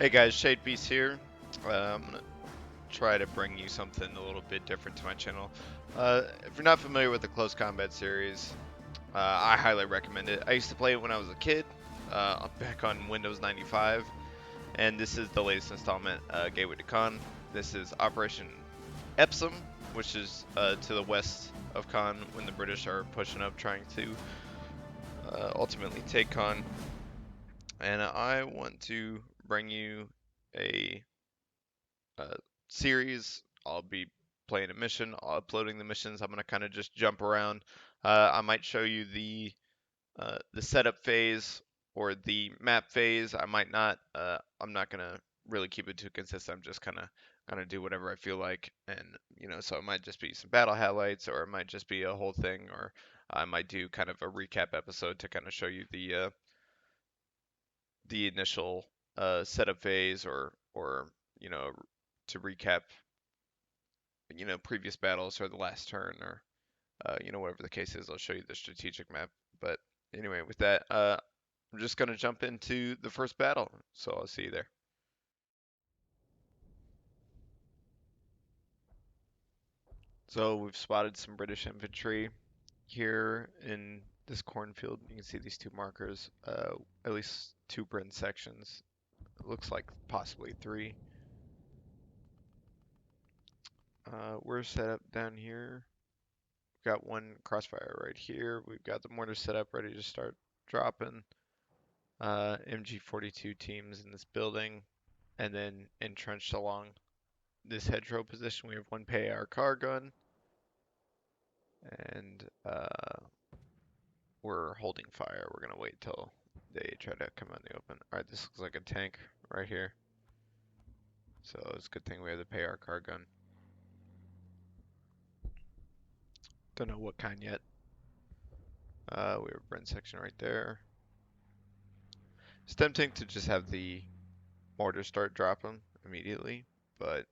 Hey guys, Shade Beast here. I'm gonna try to bring you something a little bit different to my channel. If you're not familiar with the Close Combat series, I highly recommend it. I used to play it when I was a kid, back on Windows 95, and this is the latest installment, Gateway to Khan. This is Operation Epsom, which is to the west of Khan when the British are pushing up trying to ultimately take Khan. And I want to bring you a uh, series. I'll be playing a mission, uploading the missions. I'm gonna kind of just jump around. I might show you the setup phase or the map phase. I might not. I'm not gonna really keep it too consistent. I'm just kind of gonna do whatever I feel like, and so it might just be some battle highlights, or it might just be a whole thing, or I might do kind of a recap episode to kind of show you the initial setup phase, or you know to recap previous battles or the last turn, or whatever the case is. I'll show you the strategic map. But anyway, with that, I'm just gonna jump into the first battle. So I'll see you there. So we've spotted some British infantry here in this cornfield. You can see these two markers, at least two Britain sections. It looks like possibly three. We're set up down here. We've got one crossfire right here. We've got the mortar set up ready to start dropping. MG42 teams in this building, and then entrenched along this hedgerow position, we have one PAR car gun, and we're holding fire. We're gonna wait till they try to come out in the open. All right, this looks like a tank right here, so it's a good thing we have the PAR car gun. Don't know what kind yet. We have a Brent section right there. It's tempting to just have the mortar start dropping immediately, but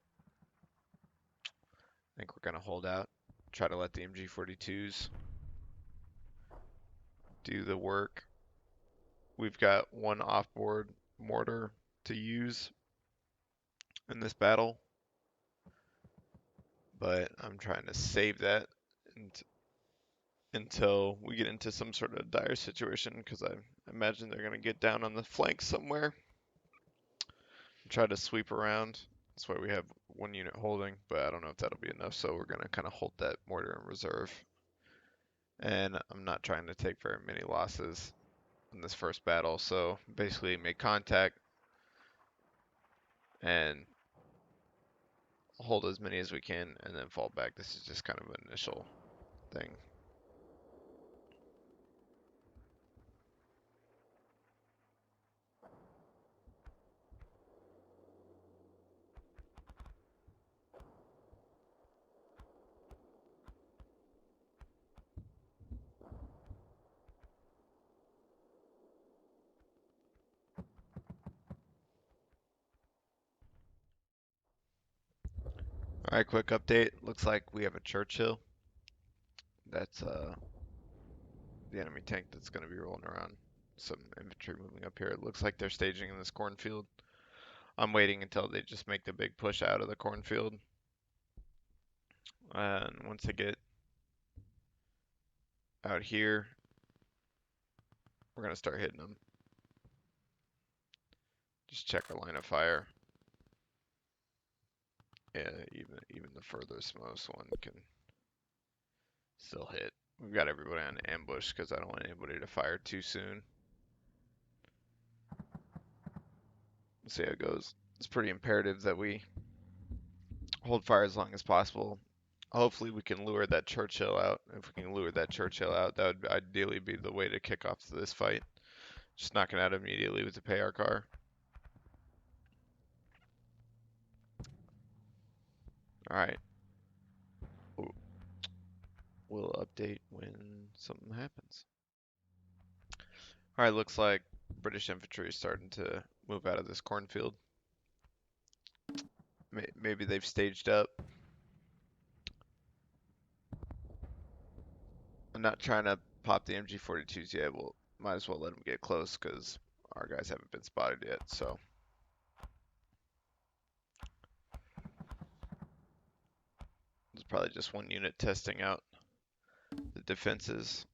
I think we're gonna hold out. Try to let the MG42s do the work. We've got one offboard mortar to use in this battle, but I'm trying to save that until we get into some sort of dire situation, because I imagine they're going to get down on the flank somewhere and try to sweep around. That's why we have one unit holding, but I don't know if that'll be enough, so we're going to kind of hold that mortar in reserve. And I'm not trying to take very many losses in this first battle, so basically make contact and hold as many as we can and then fall back. This is just kind of an initial thing. Alright, quick update. Looks like we have a Churchill. That's the enemy tank that's going to be rolling around. Some infantry moving up here. It looks like they're staging in this cornfield. I'm waiting until they just make the big push out of the cornfield. And once they get out here, we're going to start hitting them. Just check our line of fire. Yeah, even the furthest most one can still hit. We've got everybody on ambush because I don't want anybody to fire too soon. We'll see how it goes. It's pretty imperative that we hold fire as long as possible. Hopefully we can lure that Churchill out. If we can lure that Churchill out, that would ideally be the way to kick off this fight. Just knock it out immediately with the PAR car. Alright. We'll update when something happens. Alright, looks like British infantry is starting to move out of this cornfield. Maybe they've staged up. I'm not trying to pop the MG42s yet. Might as well let them get close because our guys haven't been spotted yet. So It's probably just one unit testing out the defenses.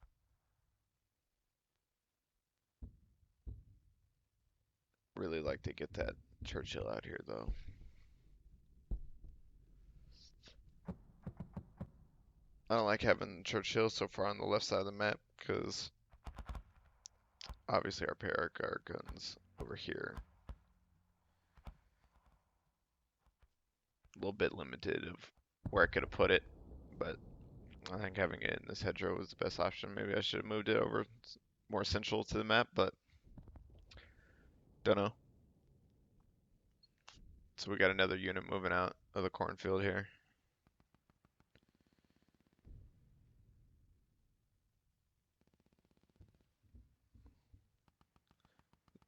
Really like to get that Churchill out here though. I don't like having Churchill so far on the left side of the map because obviously our Paracar guns over here. A little bit limited of where I could have put it, but I think having it in this hedgerow was the best option. Maybe I should have moved it over more central to the map, but don't know. So we got another unit moving out of the cornfield here.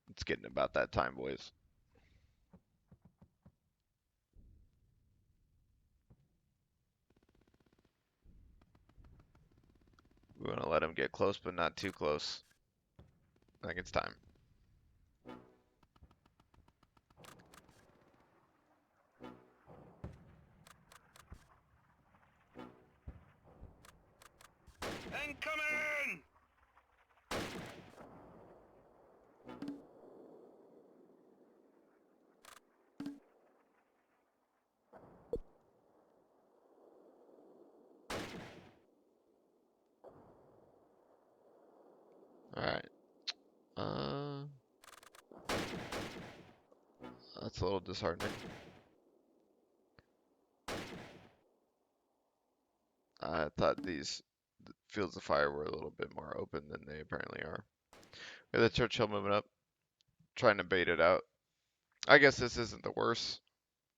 It's getting about that time, boys. We want to let them get close, but not too close. I think it's time. Incoming! Alright. That's a little disheartening. I thought these fields of fire were a little bit more open than they apparently are. We have the Churchill moving up, trying to bait it out. I guess this isn't the worst,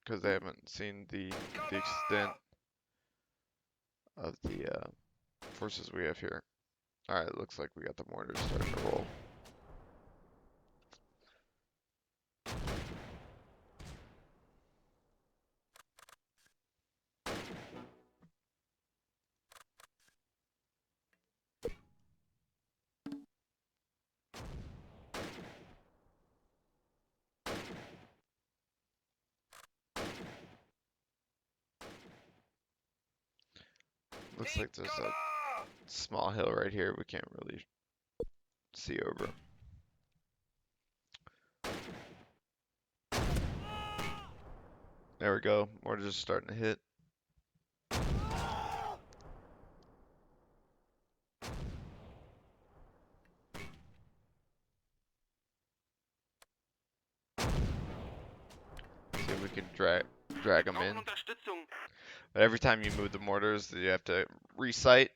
because they haven't seen the extent of the forces we have here. Alright, looks like we got the mortars starting to roll. Looks like there's a small hill right here we can't really see over. There we go. Mortars are starting to hit. See if we can drag them in. But every time you move the mortars, you have to recite.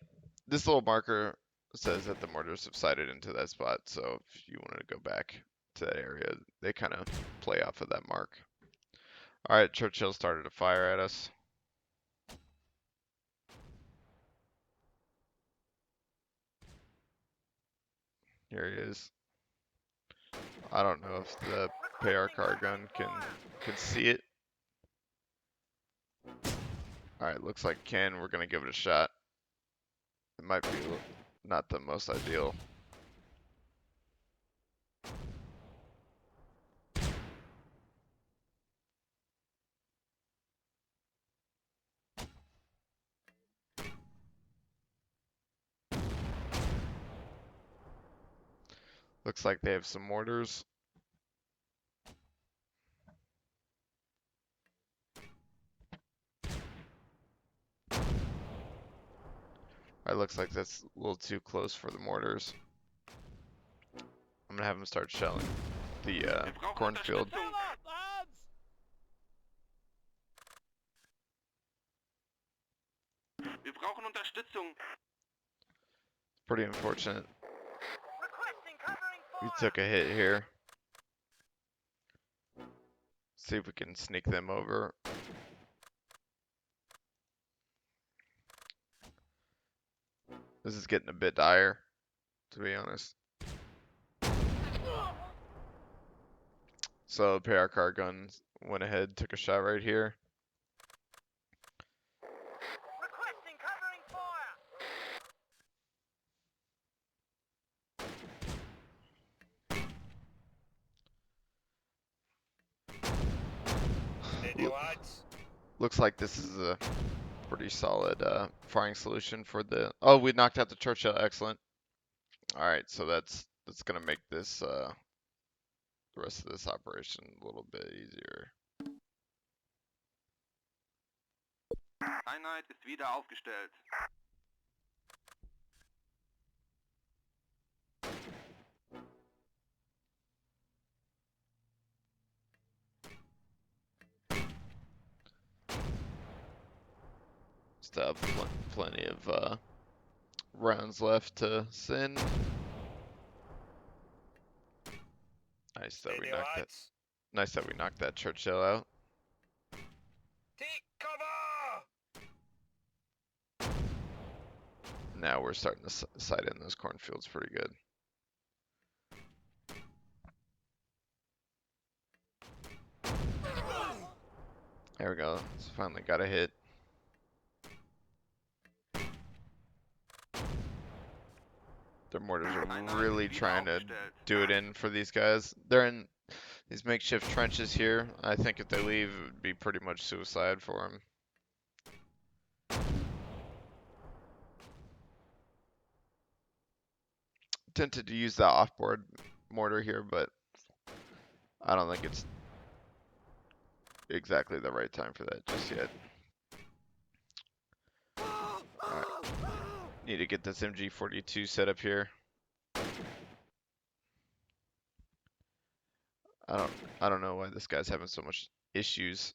This little marker says that the mortars have sighted into that spot, so if you wanted to go back to that area, they kind of play off of that mark. Alright, Churchill started to fire at us. Here he is. I don't know if the Paracar gun can see it. Alright, looks like can. We're gonna give it a shot. It might be not the most ideal. Looks like they have some mortars. Alright, looks like that's a little too close for the mortars. I'm gonna have them start shelling the cornfield. Wir brauchen Unterstützung. Pretty unfortunate. We took a hit here. See if we can sneak them over. This is getting a bit dire, to be honest. So Paracar gun went ahead, took a shot right here. Requesting covering fire. Looks like this is a pretty solid firing solution for the. Oh, we knocked out the Churchill. Excellent. All right, so that's gonna make this the rest of this operation a little bit easier. Einheit ist wieder aufgestellt. Still have plenty of rounds left to send. Nice that we knocked that. Nice that we knocked that Churchill out. Take cover! Now we're starting to sight in those cornfields pretty good. There we go. It's finally got a hit. Their mortars are really trying to do it in for these guys. They're in these makeshift trenches here. I think if they leave, it would be pretty much suicide for them. Tempted to use that offboard mortar here, but I don't think it's exactly the right time for that just yet. Alright. Need to get this MG42 set up here. I don't know why this guy's having so much issues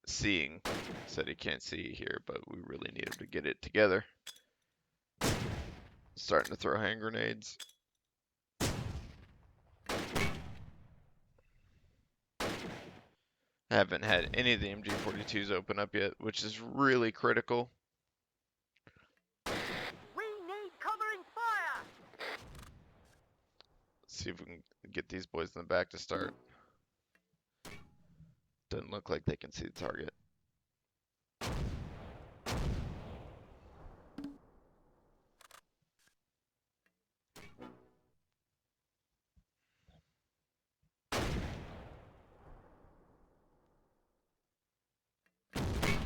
seeing. Said he can't see here, but we really need him to get it together. Starting to throw hand grenades. Haven't had any of the MG42s open up yet, which is really critical. We need covering fire! Let's see if we can get these boys in the back to start. Doesn't look like they can see the target.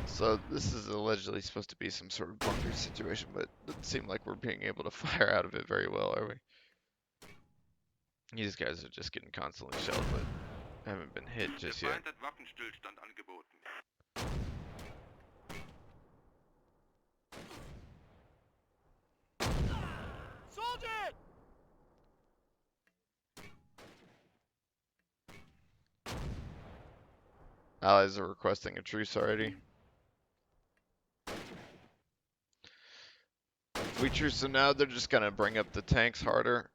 So this is allegedly supposed to be some sort of bunker situation, but it doesn't seem like we're being able to fire out of it very well, are we? These guys are just getting constantly shelled, but haven't been hit just yet. Feind hat Waffenstillstand angeboten. Soldier! Allies are requesting a truce already. If we truce them now, they're just gonna bring up the tanks harder.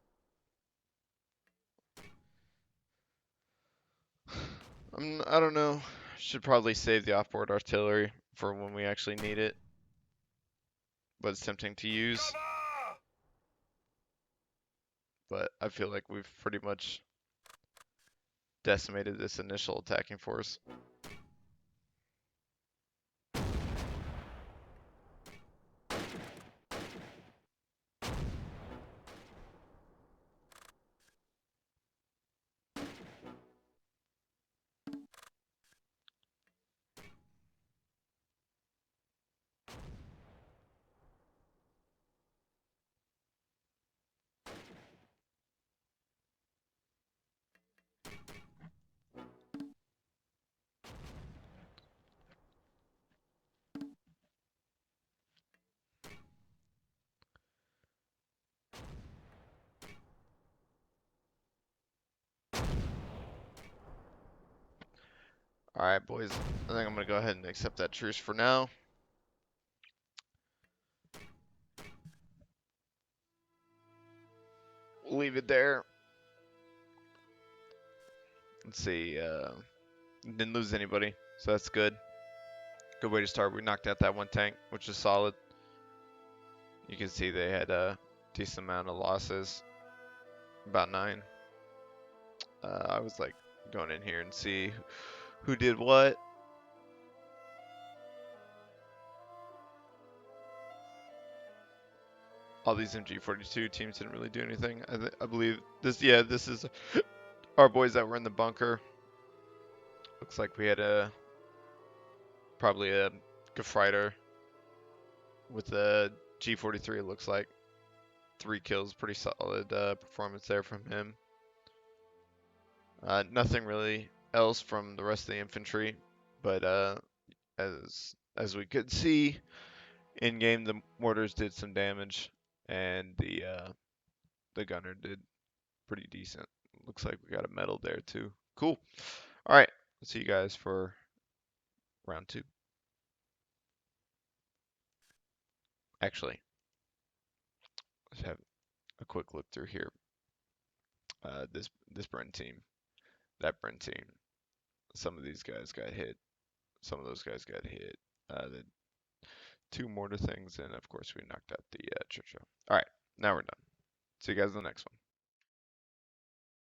I don't know. Should probably save the offboard artillery for when we actually need it. But it's tempting to use. Cover! But I feel like we've pretty much decimated this initial attacking force. Alright, boys. I think I'm going to go ahead and accept that truce for now. We'll leave it there. Let's see. Didn't lose anybody, so that's good. Good way to start. We knocked out that one tank, which is solid. You can see they had a decent amount of losses. About 9. I was like going in here and see who did what. All these MG42 teams didn't really do anything. I believe this. Yeah, this is our boys that were in the bunker. Looks like we had probably a Gefreiter with the G43. It looks like 3 kills, pretty solid performance there from him. Nothing really else from the rest of the infantry, but as we could see in game, the mortars did some damage, and the gunner did pretty decent. Looks like we got a medal there too. Cool. All right, I'll see you guys for round 2. Actually, let's have a quick look through here. This Bren team, that Bren team. Some of these guys got hit. Some of those guys got hit. The 2 mortar things, and of course we knocked out the Churchill. All right, now we're done. See you guys in the next one.